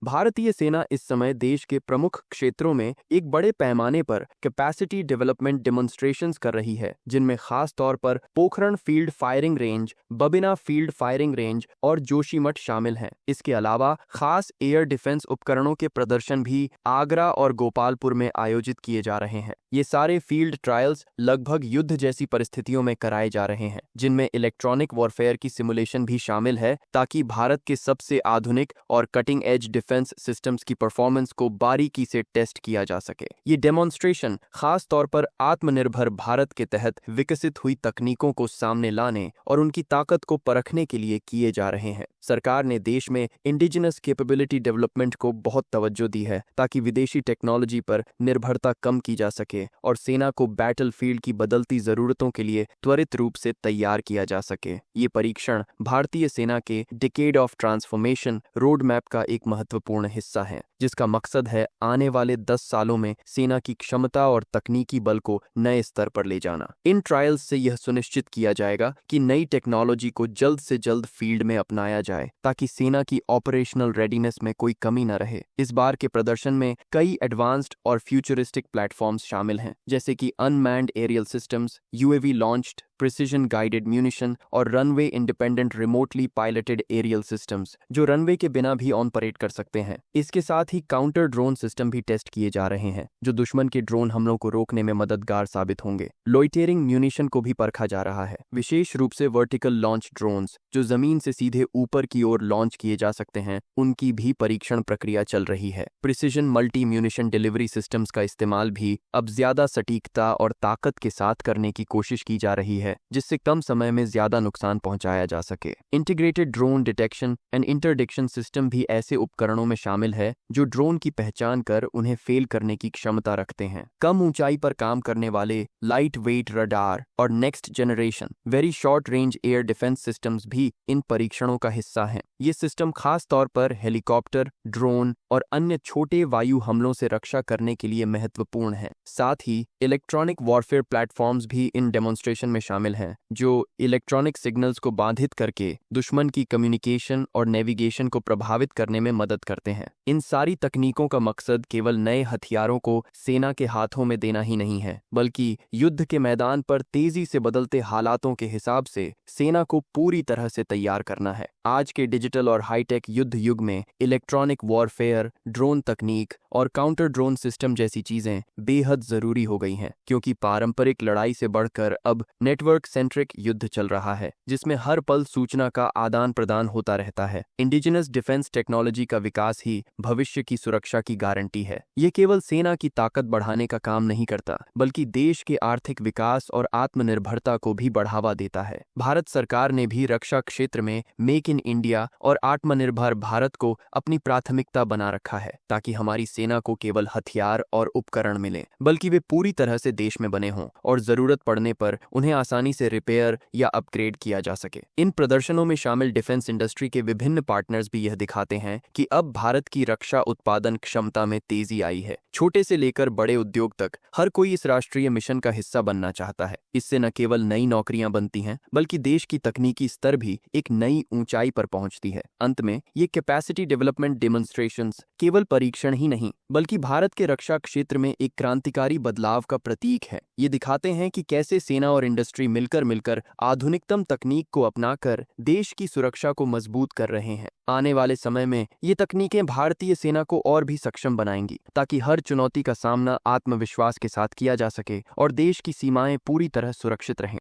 भारतीय सेना इस समय देश के प्रमुख क्षेत्रों में एक बड़े पैमाने पर कैपेसिटी डेवलपमेंट डेमोन्स्ट्रेशंस कर रही है, जिनमें खास तौर पर Pokhran field firing range, Babina field firing range और जोशीमठ शामिल हैं। इसके अलावा खास एयर डिफेंस उपकरणों के प्रदर्शन भी आगरा और गोपालपुर में आयोजित किए जा रहे हैं। ये सारे फील्ड ट्रायल्स लगभग युद्ध जैसी परिस्थितियों में कराए जा रहे हैं, जिनमें इलेक्ट्रॉनिक वॉरफेयर की सिमुलेशन भी शामिल है, ताकि भारत के सबसे आधुनिक और कटिंग एज डिफेंस सिस्टम्स की परफॉर्मेंस को बारीकी से टेस्ट किया जा सके। ये डेमोन्स्ट्रेशन खास तौर पर आत्मनिर्भर भारत के तहत विकसित हुई तकनीकों को सामने लाने और उनकी ताकत को परखने के लिए किए जा रहे हैं। सरकार ने देश में इंडिजिनस कैपेबिलिटी डेवलपमेंट को बहुत तवज्जो दी है, ताकि विदेशी टेक्नोलॉजी पर निर्भरता कम की जा सके और सेना को बैटलफील्ड की बदलती जरूरतों के लिए त्वरित रूप से तैयार किया जा सके। ये परीक्षण भारतीय सेना के decade of transformation road map का एक महत्वपूर्ण हिस्सा है, जिसका मकसद है आने वाले 10 सालों में सेना की क्षमता और तकनीकी बल को नए स्तर पर ले जाना। इन ट्रायल्स से यह सुनिश्चित किया जाएगा कि नई टेक्नोलॉजी को जल्द से जल्द फील्ड में अपनाया जाए, ताकि सेना की ऑपरेशनल रेडीनेस में कोई कमी न रहे। इस बार के प्रदर्शन में कई एडवांस्ड और फ्यूचरिस्टिक प्लेटफॉर्म्स शामिल हैं, जैसे कि unmanned aerial systems, UAV launched precision guided munition और runway independent remotely piloted aerial systems, जो रनवे के बिना भी ऑपरेट कर सकते हैं। इसके साथ ही काउंटर ड्रोन सिस्टम भी टेस्ट किए जा रहे हैं, जो दुश्मन के ड्रोन हमलों को रोकने में मददगार साबित होंगे। लोइटेरिंग म्यूनिशन को भी परखा जा रहा है, विशेष रूप से वर्टिकल लॉन्च ड्रोन्स, जो जमीन से सीधे ऊपर की ओर लॉन्च किए जा सकते हैं, उनकी भी परीक्षण प्रक्रिया चल रही है। Precision multi munition delivery systems का इस्तेमाल भी अब ज्यादा सटीकता और ताकत के साथ करने की कोशिश की जा रही है, जिससे कम समय में ज्यादा नुकसान पहुंचाया जा सके। Integrated drone detection and interdiction system भी ऐसे उपकरणों में शामिल है, जो ड्रोन की पहचान कर उन्हें फेल करने की क्षमता रखते हैं। कम ऊंचाई पर काम करने वाले लाइट वेट रडार और next generation very short range air defence systems भी इन परीक्षणों का हिस्सा हैं। ये सिस्टम खास तौर पर हेलीकॉप्टर, ड्रोन और अन्य छोटे वायु हमलों से रक्षा करने के लिए महत्वपूर्ण है। साथ ही इलेक्ट्रॉनिक वॉरफेयर प्लेटफॉर्म्स भी इन डेमोन्स्ट्रेशन में शामिल हैं, जो इलेक्ट्रॉनिक सिग्नल्स को बाधित करके दुश्मन की कम्युनिकेशन और नेविगेशन को प्रभावित करने में मदद करते हैं। इन सारी तकनीकों का मकसद केवल नए हथियारों को सेना के हाथों में देना ही नहीं है, बल्कि युद्ध के मैदान पर तेजी से बदलते हालातों के हिसाब से सेना को पूरी तरह से तैयार करना है। आज के डिजिटल और हाईटेक युद्ध युग में इलेक्ट्रॉनिक वॉरफेयर, ड्रोन तकनीक और काउंटर ड्रोन सिस्टम जैसी चीजें बेहद जरूरी हो गई हैं, क्योंकि पारंपरिक लड़ाई से बढ़कर अब नेटवर्क सेंट्रिक युद्ध चल रहा है, जिसमें हर पल सूचना का आदान प्रदान होता रहता है। इंडिजिनस डिफेंस टेक्नोलॉजी का विकास ही भविष्य की सुरक्षा की गारंटी है। ये केवल सेना की ताकत बढ़ाने का काम नहीं करता, बल्कि देश के आर्थिक विकास और आत्मनिर्भरता को भी बढ़ावा देता है। भारत सरकार ने भी रक्षा क्षेत्र में मेक इन इंडिया और आत्मनिर्भर भारत को अपनी प्राथमिकता बना रखा है, ताकि हमारी सेना को केवल हथियार और उपकरण मिले, बल्कि वे पूरी तरह से देश में बने हों और जरूरत पड़ने पर उन्हें आसानी से रिपेयर या अपग्रेड किया जा सके। इन प्रदर्शनों में शामिल डिफेंस इंडस्ट्री के विभिन्न पार्टनर्स भी यह दिखाते हैं कि अब भारत की रक्षा उत्पादन क्षमता में तेजी आई है। छोटे से लेकर बड़े उद्योग तक हर कोई इस राष्ट्रीय मिशन का हिस्सा बनना चाहता है। इससे न केवल नई नौकरियां बनती हैं, बल्कि देश की तकनीकी स्तर भी एक नई ऊंचाई पर पहुंचती है। अंत में ये कैपेसिटी डेवलपमेंट डेमोन्स्ट्रेशंस केवल परीक्षण ही नहीं, बल्कि भारत के रक्षा क्षेत्र में एक क्रांतिकारी बदलाव का प्रतीक है। ये दिखाते हैं कि कैसे सेना और इंडस्ट्री मिलकर आधुनिकतम तकनीक को अपनाकर देश की सुरक्षा को मजबूत कर रहे हैं। आने वाले समय में ये तकनीकें भारतीय सेना को और भी सक्षम बनाएंगी, ताकि हर चुनौती का सामना आत्मविश्वास के साथ किया जा सके और देश की सीमाएं पूरी तरह सुरक्षित रहें।